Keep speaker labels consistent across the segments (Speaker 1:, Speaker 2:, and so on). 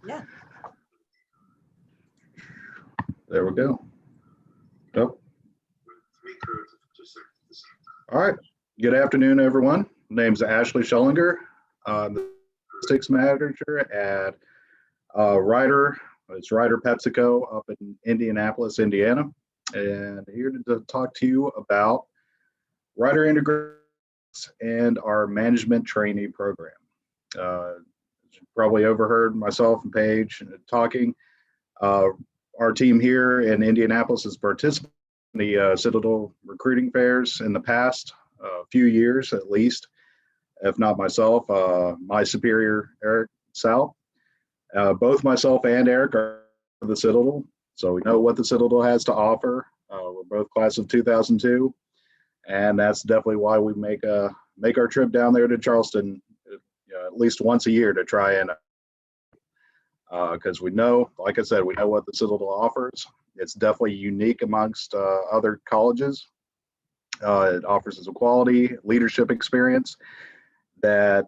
Speaker 1: Yeah.
Speaker 2: There we go. Oh. All right. Good afternoon, everyone. My name's Ashley Schellinger. I'm the logistics manager at Ryder. It's Ryder PepsiCo up in Indianapolis, Indiana. And here to talk to you about Ryder Integrations and our management trainee program. You probably overheard myself and Paige talking. Our team here in Indianapolis has participated in the Citadel recruiting fairs in the past few years, at least, if not myself. My superior, Eric Sal. Both myself and Eric are the Citadel, so we know what the Citadel has to offer. We're both class of 2002, and that's definitely why we make our trip down there to Charleston at least once a year to try and because we know, like I said, we know what the Citadel offers. It's definitely unique amongst other colleges. It offers us a quality leadership experience that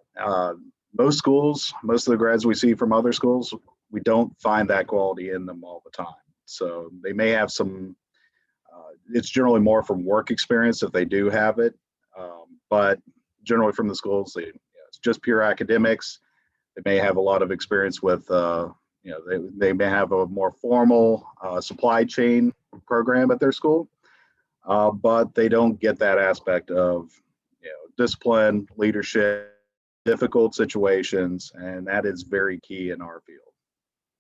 Speaker 2: most schools, most of the grads we see from other schools, we don't find that quality in them all the time. So they may have some, it's generally more from work experience if they do have it, but generally from the schools, it's just pure academics. They may have a lot of experience with, they may have a more formal supply chain program at their school, but they don't get that aspect of, discipline, leadership, difficult situations, and that is very key in our field.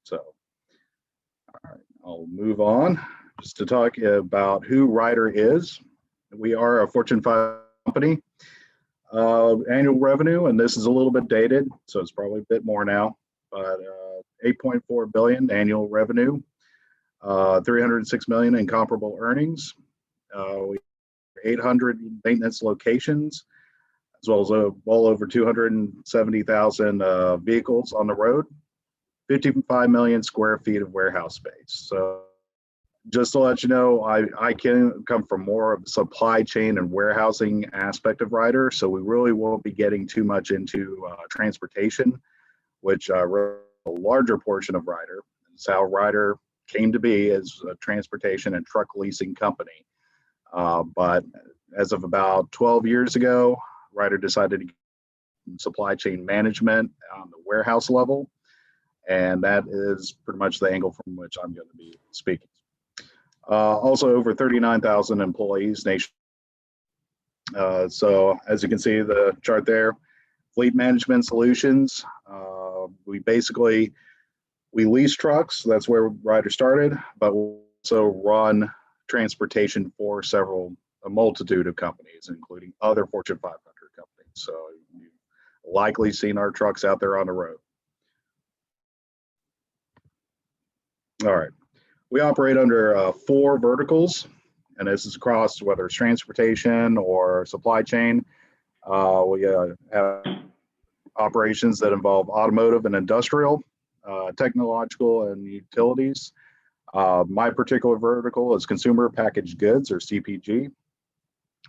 Speaker 2: So, all right, I'll move on just to talk about who Ryder is. We are a Fortune 5 company. Annual revenue, and this is a little bit dated, so it's probably a bit more now, but 8.4 billion annual revenue, 306 million in comparable earnings. We have 800 maintenance locations, as well as well over 270,000 vehicles on the road, 55 million square feet of warehouse space. So just to let you know, I can come from more of the supply chain and warehousing aspect of Ryder, so we really won't be getting too much into transportation, which a larger portion of Ryder. It's how Ryder came to be as a transportation and truck leasing company. But as of about 12 years ago, Ryder decided to get supply chain management on the warehouse level, and that is pretty much the angle from which I'm going to be speaking. Also over 39,000 employees nationwide. So as you can see the chart there, fleet management solutions. We lease trucks. That's where Ryder started, but we also run transportation for a multitude of companies, including other Fortune 500 companies. So you've likely seen our trucks out there on the road. All right. We operate under 4 verticals, and this is across whether it's transportation or supply chain. We have operations that involve automotive and industrial, technological and utilities. My particular vertical is consumer packaged goods, or CPG,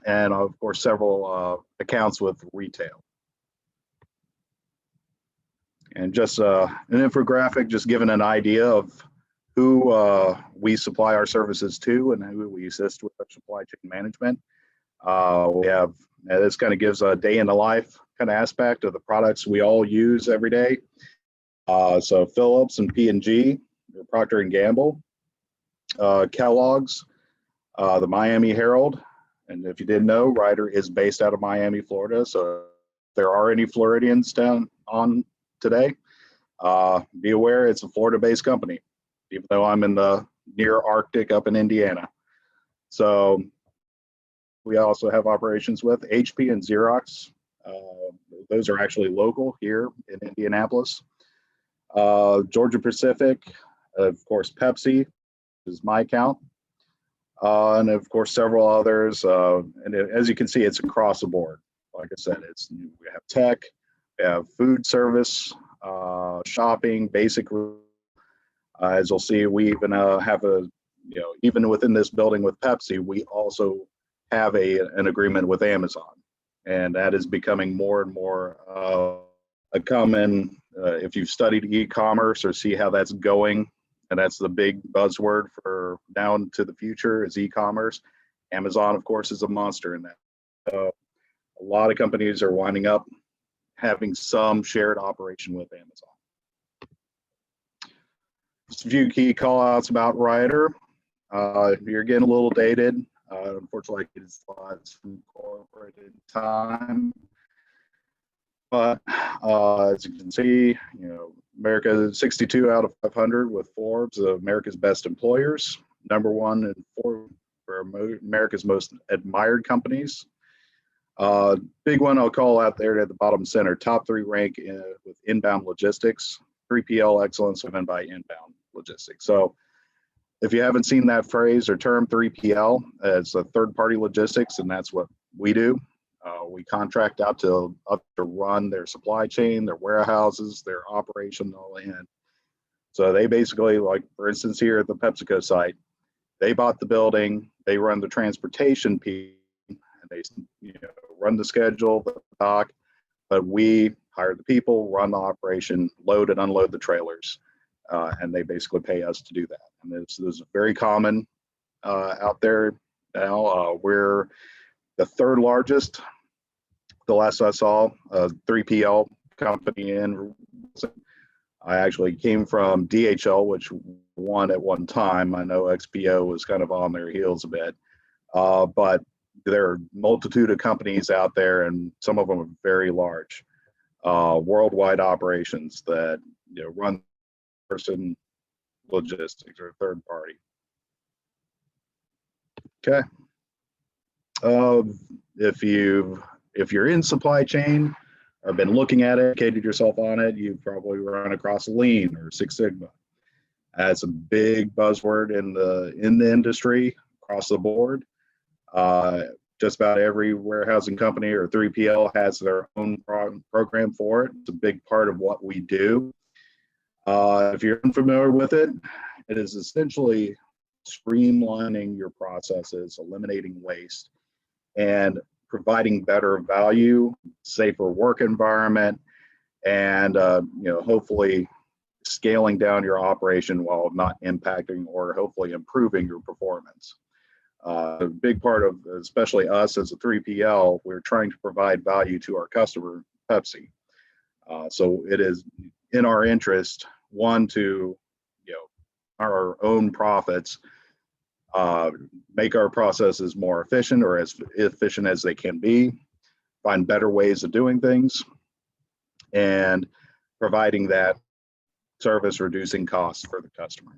Speaker 2: and of course several accounts with retail. And just an infographic, just giving an idea of who we supply our services to and who we assist with our supply chain management. We have, this kind of gives a day in the life kind of aspect of the products we all use every day. So Phillips and P&G, Procter and Gamble, Kellogg's, the Miami Herald, and if you didn't know, Ryder is based out of Miami, Florida. So if there are any Floridians down on today, be aware it's a Florida-based company, even though I'm in the near Arctic up in Indiana. So we also have operations with HP and Xerox. Those are actually local here in Indianapolis. Georgia Pacific, of course, Pepsi is my account. And of course, several others. And as you can see, it's across the board. Like I said, we have tech, we have food service, shopping, basic. As you'll see, we even have even within this building with Pepsi, we also have an agreement with Amazon. And that is becoming more and more a common if you've studied e-commerce or see how that's going, and that's the big buzzword for now into the future is e-commerce. Amazon, of course, is a monster in that. A lot of companies are winding up having some shared operation with Amazon. Just a few key call outs about Ryder. You're getting a little dated. Unfortunately, I get slides from corporate time. But as you can see, America is 62 out of 500 with Forbes of America's best employers, #1 and 4 for America's most admired companies. Big one I'll call out there at the bottom center, top 3 rank with inbound logistics, 3PL excellence driven by inbound logistics. So if you haven't seen that phrase or term 3PL, it's a third-party logistics, and that's what we do. We contract out to run their supply chain, their warehouses, their operational end. So they basically, like for instance here at the PepsiCo site, they bought the building, they run the transportation piece, and they run the schedule, the dock, but we hire the people, run the operation, load and unload the trailers, and they basically pay us to do that. And this is very common out there now. We're the 3rd largest, the last I saw, 3PL company in. I actually came from DHL, which won at one time. I know XPO was kind of on their heels a bit, but there are a multitude of companies out there, and some of them are very large, worldwide operations that run person logistics or third party. Okay. If you're in supply chain or been looking at it, educated yourself on it, you've probably run across Lean or Six Sigma. That's a big buzzword in the industry across the board. Just about every warehousing company or 3PL has their own program for it. It's a big part of what we do. If you're unfamiliar with it, it is essentially streamlining your processes, eliminating waste, and providing better value, safer work environment, and hopefully scaling down your operation while not impacting or hopefully improving your performance. A big part of, especially us as a 3PL, we're trying to provide value to our customer, Pepsi. So it is in our interest, one, to our own profits, make our processes more efficient or as efficient as they can be, find better ways of doing things, and providing that service, reducing costs for the customer.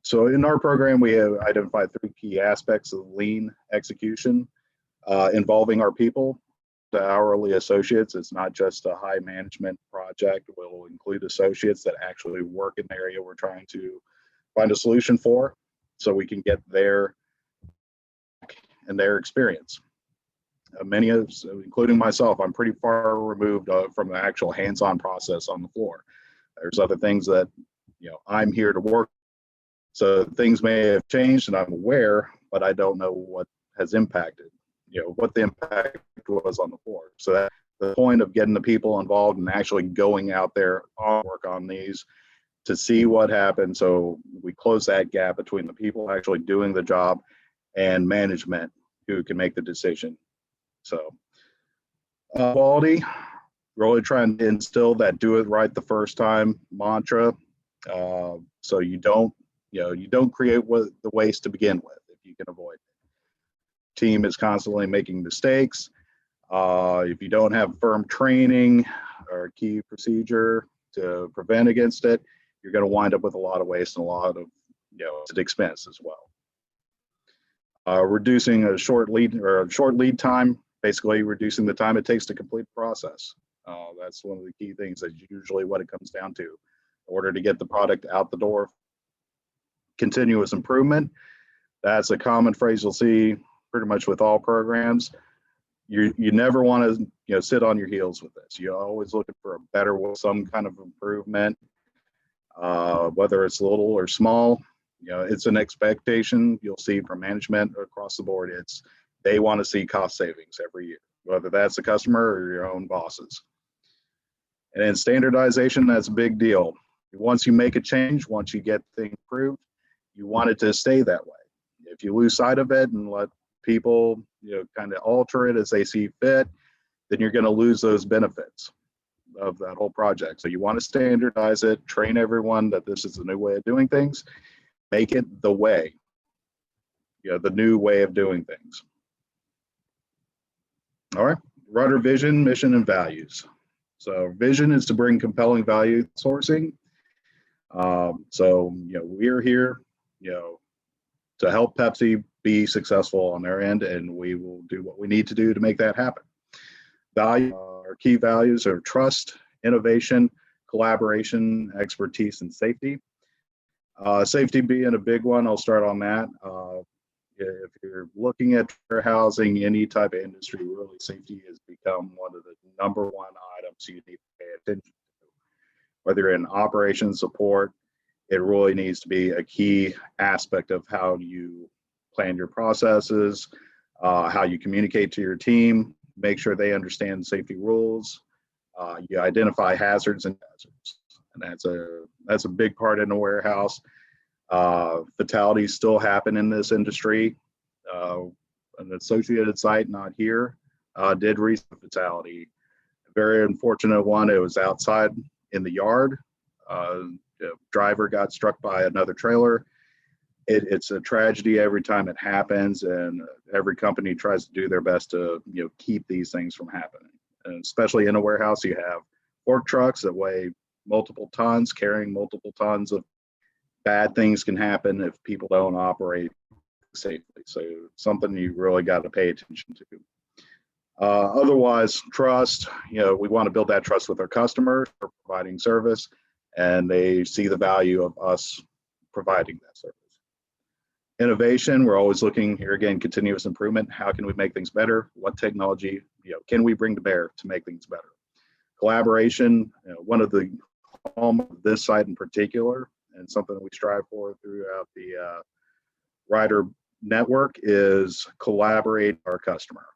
Speaker 2: So in our program, we have identified 3 key aspects of lean execution involving our people, the hourly associates. It's not just a high management project. We'll include associates that actually work in the area we're trying to find a solution for, so we can get their experience. Many of us, including myself, I'm pretty far removed from the actual hands-on process on the floor. There's other things that I'm here to work. So things may have changed, and I'm aware, but I don't know what has impacted. What the impact was on the floor. So that's the point of getting the people involved and actually going out there on work on these to see what happened. So we close that gap between the people actually doing the job and management who can make the decision. So quality, really trying to instill that do it right the first time mantra. So you don't create the waste to begin with if you can avoid it. Team is constantly making mistakes. If you don't have firm training or key procedure to prevent against it, you're going to wind up with a lot of waste and a lot of expense as well. Reducing a short lead time, basically reducing the time it takes to complete the process. That's one of the key things. That's usually what it comes down to. In order to get the product out the door, continuous improvement. That's a common phrase you'll see pretty much with all programs. You never want to sit on your heels with this. You're always looking for a better, some kind of improvement, whether it's little or small. It's an expectation you'll see from management across the board. They want to see cost savings every year, whether that's the customer or your own bosses. And in standardization, that's a big deal. Once you make a change, once you get things approved, you want it to stay that way. If you lose sight of it and let people, kind of alter it as they see fit, then you're going to lose those benefits of that whole project. So you want to standardize it, train everyone that this is the new way of doing things, make it the way, the new way of doing things. All right, Ryder vision, mission, and values. So vision is to bring compelling value sourcing. So we're here, to help Pepsi be successful on their end, and we will do what we need to do to make that happen. Value, our key values are trust, innovation, collaboration, expertise, and safety. Safety being a big one, I'll start on that. If you're looking at warehousing, any type of industry, really safety has become one of the number one items you need to pay attention to. Whether you're in operations support, it really needs to be a key aspect of how you plan your processes, how you communicate to your team, make sure they understand safety rules. You identify hazards, and that's a big part in the warehouse. Fatalities still happen in this industry. An associated site, not here, did receive a fatality. A very unfortunate one. It was outside in the yard. The driver got struck by another trailer. It's a tragedy every time it happens, and every company tries to do their best to keep these things from happening. And especially in a warehouse, you have fork trucks that weigh multiple tons, carrying multiple tons of bad things can happen if people don't operate safely. So something you really got to pay attention to. Otherwise, trust, we want to build that trust with our customers for providing service, and they see the value of us providing that service. Innovation, we're always looking here again, continuous improvement. How can we make things better? What technology, can we bring to bear to make things better? Collaboration, one of the home of this site in particular, and something that we strive for throughout the Ryder network is collaborate with our customer.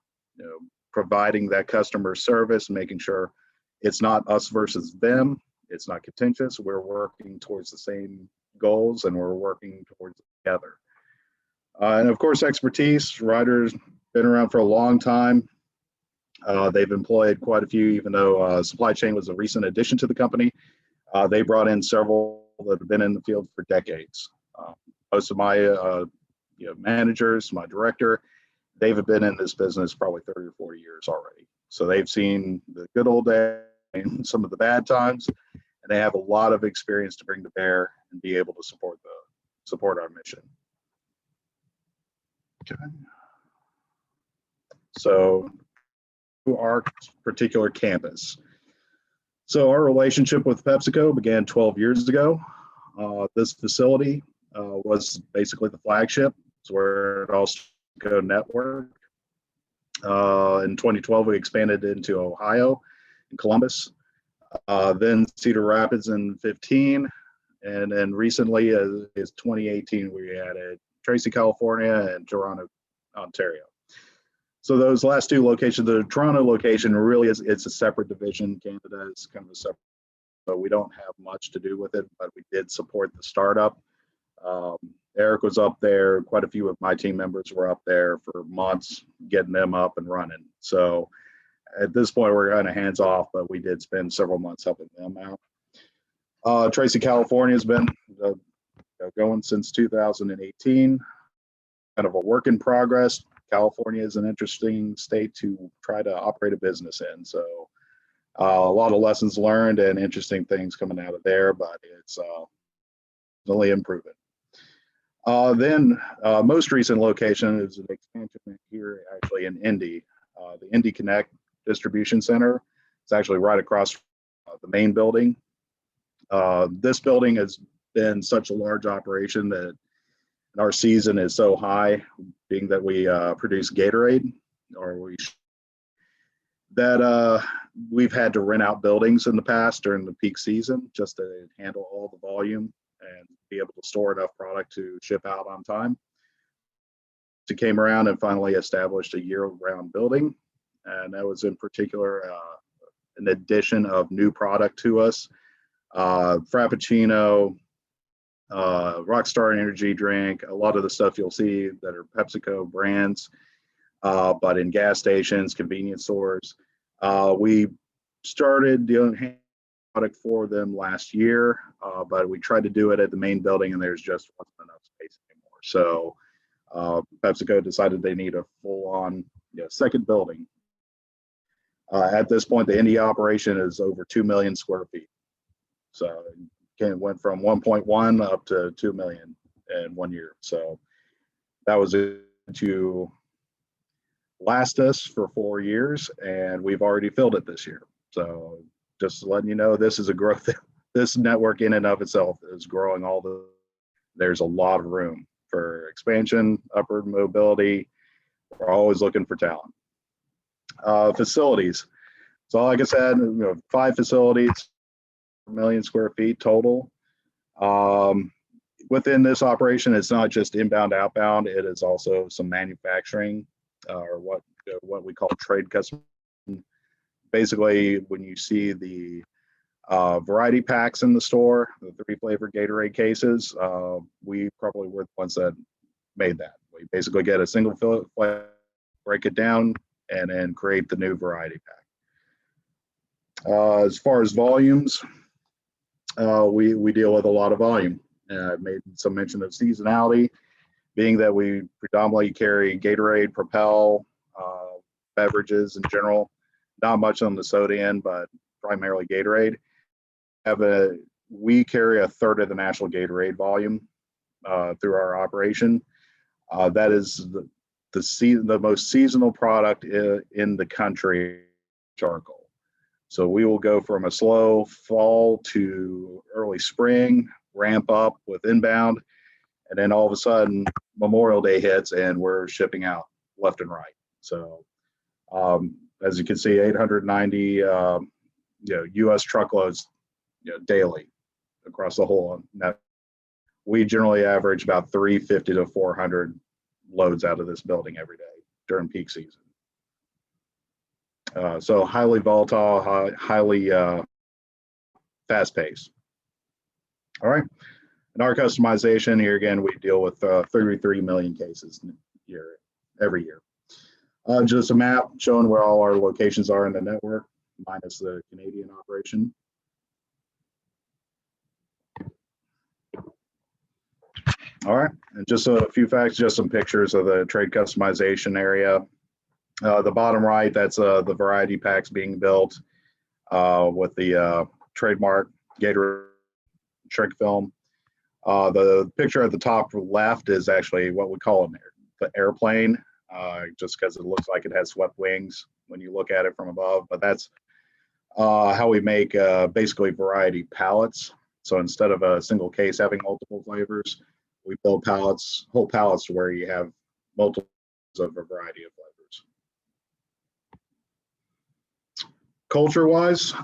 Speaker 2: Providing that customer service, making sure it's not us versus them. It's not contentious. We're working towards the same goals, and we're working towards it together. And of course, expertise. Ryder's been around for a long time. They've employed quite a few, even though supply chain was a recent addition to the company. They brought in several that have been in the field for decades. Most of my managers, my director, they've been in this business probably 30 or 40 years already. So they've seen the good old days and some of the bad times, and they have a lot of experience to bring to bear and be able to support our mission. Okay. So our particular campus. So our relationship with PepsiCo began 12 years ago. This facility was basically the flagship. It's where it all go network. In 2012, we expanded into Ohio and Columbus, then Cedar Rapids in 15, and then recently, is 2018, we added Tracy, California, and Toronto, Ontario. So those last two locations, the Toronto location really it's a separate division. Canada is kind of a separate, so we don't have much to do with it, but we did support the startup. Eric was up there. Quite a few of my team members were up there for months, getting them up and running. So at this point, we're kind of hands off, but we did spend several months helping them out. Tracy, California has been going since 2018, kind of a work in progress. California is an interesting state to try to operate a business in. So a lot of lessons learned and interesting things coming out of there, but it's really improving. Then most recent location is an expansion here actually in Indy, the Indy Connect Distribution Center. It's actually right across the main building. This building has been such a large operation that our season is so high, being that we produce Gatorade, we've had to rent out buildings in the past during the peak season just to handle all the volume and be able to store enough product to ship out on time. So came around and finally established a year-round building, and that was in particular an addition of new product to us. Frappuccino, Rockstar energy drink, a lot of the stuff you'll see that are PepsiCo brands, but in gas stations, convenience stores. We started doing product for them last year, but we tried to do it at the main building and there's just wasn't enough space anymore. So PepsiCo decided they need a full-on second building. At this point, the India operation is over 2 million square feet. So it went from 1.1 up to 2 million in 1 year. So that was to last us for 4 years, and we've already filled it this year. So just letting you know, this is a growth. This network in and of itself is growing there's a lot of room for expansion, upward mobility. We're always looking for talent. Facilities. So like I said, 5 facilities, 1 million square feet total. Within this operation, it's not just inbound, outbound. It is also some manufacturing, or what we call trade custom. Basically, when you see the variety packs in the store, the 3 flavor Gatorade cases, we probably were the ones that made that. We basically get a single flavor, break it down, and then create the new variety pack. As far as volumes, we deal with a lot of volume. I made some mention of seasonality, being that we predominantly carry Gatorade, Propel, beverages in general. Not much on the soda end, but primarily Gatorade. We carry a third of the national Gatorade volume through our operation. That is the most seasonal product in the country, charcoal. So we will go from a slow fall to early spring, ramp up with inbound, and then all of a sudden Memorial Day hits and we're shipping out left and right. So as you can see, 890 U.S. truckloads daily across the whole net. We generally average about 350 to 400 loads out of this building every day during peak season. So highly volatile, highly fast paced. All right. In our customization here again, we deal with 33 million cases every year. Just a map showing where all our locations are in the network, minus the Canadian operation. All right, and just a few facts, just some pictures of the trade customization area. The bottom right, that's the variety packs being built with the trademark Gator shrink film. The picture at the top left is actually what we call the airplane, just because it looks like it has swept wings when you look at it from above. But that's how we make basically variety pallets. So instead of a single case having multiple flavors, we build pallets, whole pallets, where you have multiple of a variety of flavors. Culture-wise,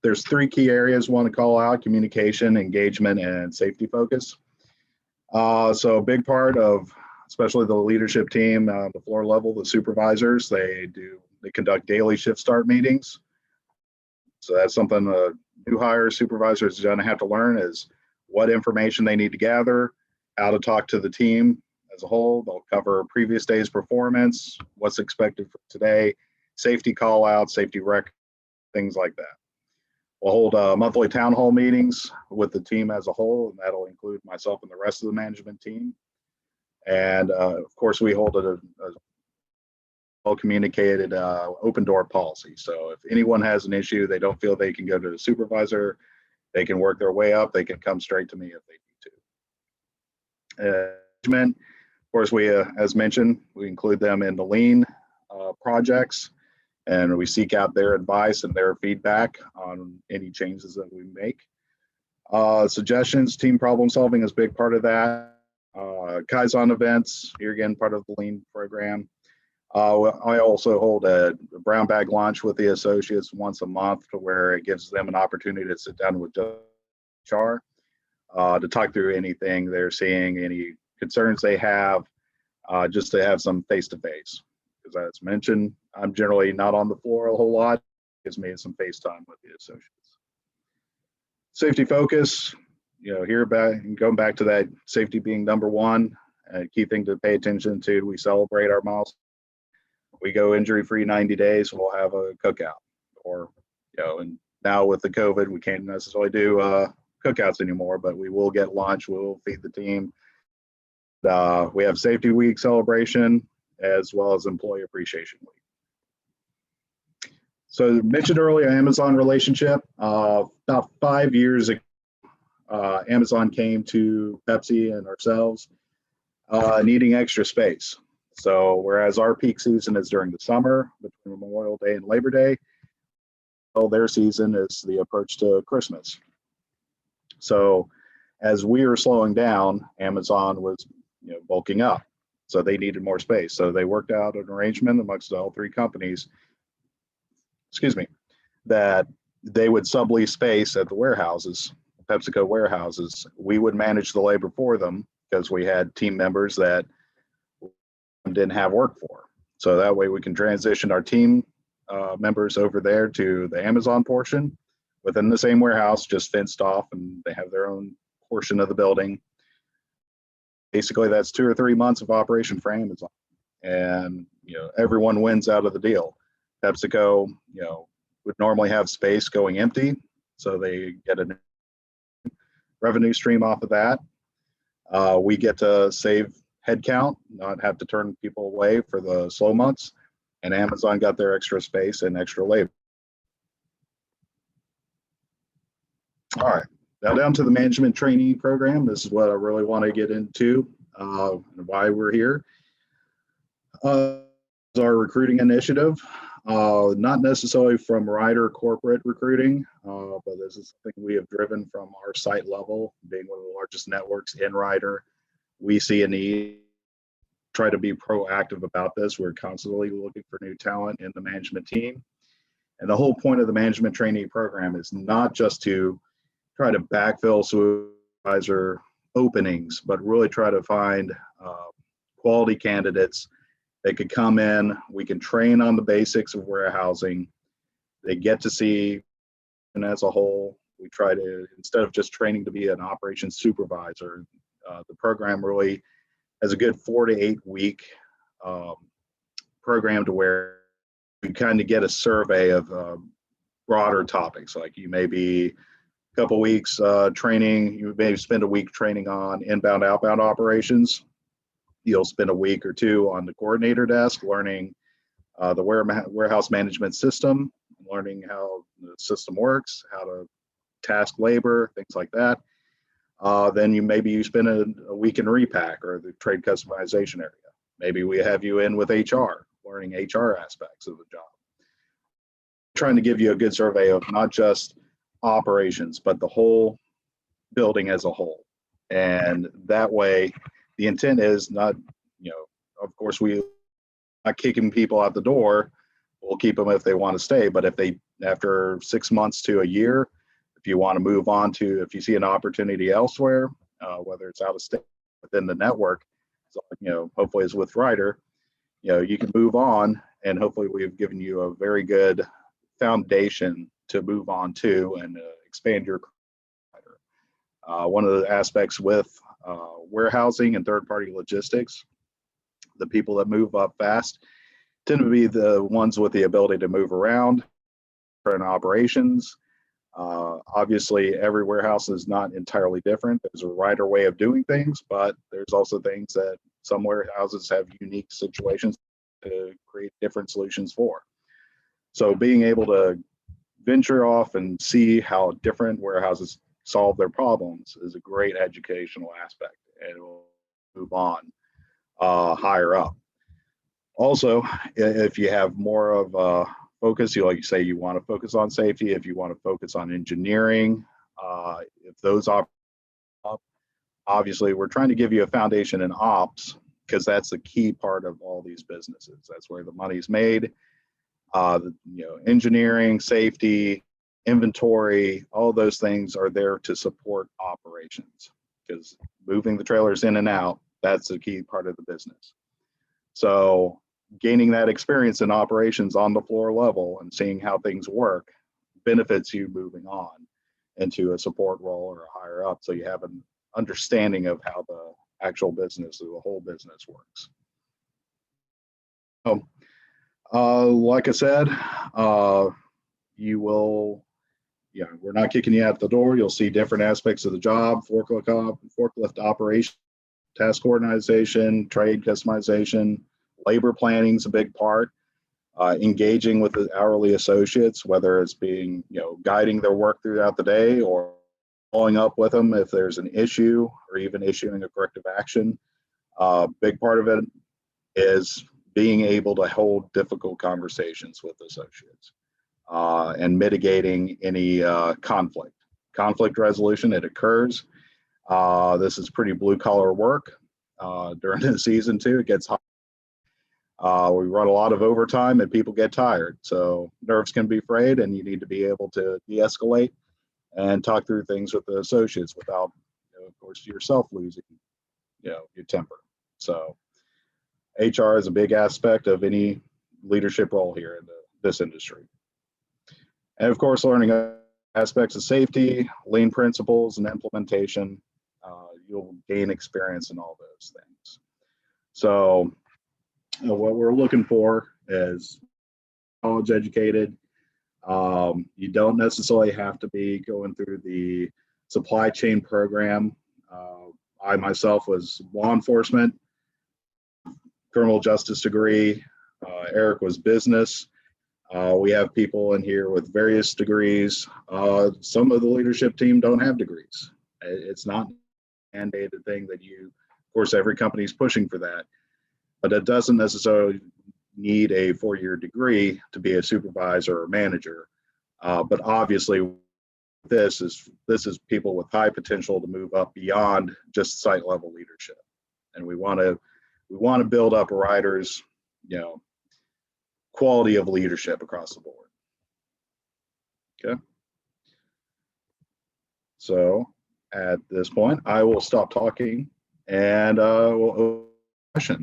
Speaker 2: there's 3 key areas I want to call out: communication, engagement, and safety focus. So a big part of, especially the leadership team, the floor level, the supervisors, they conduct daily shift start meetings. So that's something new hire supervisors are going to have to learn, is what information they need to gather, how to talk to the team as a whole. They'll cover previous day's performance, what's expected for today, safety call outs, safety rec, things like that. We'll hold monthly town hall meetings with the team as a whole, and that'll include myself and the rest of the management team. And of course, we hold a well-communicated open door policy. So if anyone has an issue, they don't feel they can go to the supervisor, they can work their way up, they can come straight to me if they need to. Management, of course, we, as mentioned, we include them in the lean projects, and we seek out their advice and their feedback on any changes that we make. Suggestions, team problem solving is a big part of that. Kaizen events, here again, part of the lean program. I also hold a brown bag lunch with the associates once a month, to where it gives them an opportunity to sit down with HR to talk through anything they're seeing, any concerns they have, just to have some face-to-face. Because as mentioned, I'm generally not on the floor a whole lot. It gives me some face time with the associates. Safety focus, here going back to that safety being number one, a key thing to pay attention to. We celebrate our milestones. We go injury-free 90 days, we'll have a cookout. Or, and now with the COVID, we can't necessarily do cookouts anymore, but we will get lunch, we will feed the team. We have Safety Week celebration as well as Employee Appreciation Week. So mentioned earlier, Amazon relationship. About 5 years ago, Amazon came to Pepsi and ourselves needing extra space. So whereas our peak season is during the summer between Memorial Day and Labor Day, well, their season is the approach to Christmas. So as we were slowing down, Amazon was bulking up. So they needed more space. So they worked out an arrangement amongst all three companies, that they would sublease space at the warehouses, PepsiCo warehouses. We would manage the labor for them because we had team members that didn't have work for. So that way we can transition our team members over there to the Amazon portion within the same warehouse, just fenced off, and they have their own portion of the building. Basically, that's 2 or 3 months of operation for Amazon, and everyone wins out of the deal. PepsiCo, would normally have space going empty, so they get a revenue stream off of that. We get to save headcount, not have to turn people away for the slow months, and Amazon got their extra space and extra labor. All right, now down to the management trainee program. This is what I really want to get into and why we're here. Our recruiting initiative, not necessarily from Ryder corporate recruiting, but this is something we have driven from our site level, being one of the largest networks in Ryder. We see a need, try to be proactive about this. We're constantly looking for new talent in the management team. And the whole point of the management trainee program is not just to try to backfill supervisor openings, but really try to find quality candidates that could come in. We can train on the basics of warehousing. They get to see, and as a whole, we try to, instead of just training to be an operations supervisor, the program really has a good 4 to 8 week program to where you kind of get a survey of broader topics. Like you may be a couple weeks training, you may spend a week training on inbound, outbound operations. You'll spend a week or two on the coordinator desk learning the warehouse management system, learning how the system works, how to task labor, things like that. Then you spend a week in repack or the trade customization area. Maybe we have you in with HR, learning HR aspects of the job. Trying to give you a good survey of not just operations, but the whole building as a whole. And that way, the intent is not, of course, we're not kicking people out the door. We'll keep them if they want to stay. But if they, after 6 months to a year, if you want to move on to, if you see an opportunity elsewhere, whether it's out of state, within the network, so, hopefully it's with Ryder, you can move on, and hopefully we've given you a very good foundation to move on to and expand your career. One of the aspects with warehousing and third-party logistics, the people that move up fast tend to be the ones with the ability to move around, different operations. Obviously, every warehouse is not entirely different. There's a Ryder way of doing things, but there's also things that some warehouses have unique situations to create different solutions for. So being able to venture off and see how different warehouses solve their problems is a great educational aspect, and it will move on higher up. Also, if you have more of a focus, like you say, you want to focus on safety, if you want to focus on engineering, if those up, obviously we're trying to give you a foundation in ops, because that's the key part of all these businesses. That's where the money's made. Engineering, safety, inventory, all those things are there to support operations, because moving the trailers in and out, that's a key part of the business. So gaining that experience in operations on the floor level and seeing how things work benefits you moving on into a support role or a higher up, so you have an understanding of how the actual business or the whole business works. So, like I said, you will, we're not kicking you out the door. You'll see different aspects of the job: forklift operation, task organization, trade customization, labor planning is a big part. Engaging with the hourly associates, whether it's being, guiding their work throughout the day or following up with them if there's an issue or even issuing a corrective action. Big part of it is being able to hold difficult conversations with associates and mitigating any conflict resolution. It occurs. This is pretty blue collar work during the season too. It gets hot. We run a lot of overtime and people get tired. So nerves can be frayed and you need to be able to de-escalate and talk through things with the associates without, of course, yourself losing, your temper. So HR is a big aspect of any leadership role here in this industry. And of course, learning aspects of safety, lean principles, and implementation. You'll gain experience in all those things. So what we're looking for is college educated. You don't necessarily have to be going through the supply chain program. I myself was law enforcement, criminal justice degree. Eric was business. We have people in here with various degrees. Some of the leadership team don't have degrees. It's not a mandated thing that of course, every company is pushing for that, but it doesn't necessarily need a 4-year degree to be a supervisor or manager. But obviously, this is people with high potential to move up beyond just site level leadership, and we want to build up Ryder's, quality of leadership across the board. Okay. So at this point, I will stop talking and we'll open question.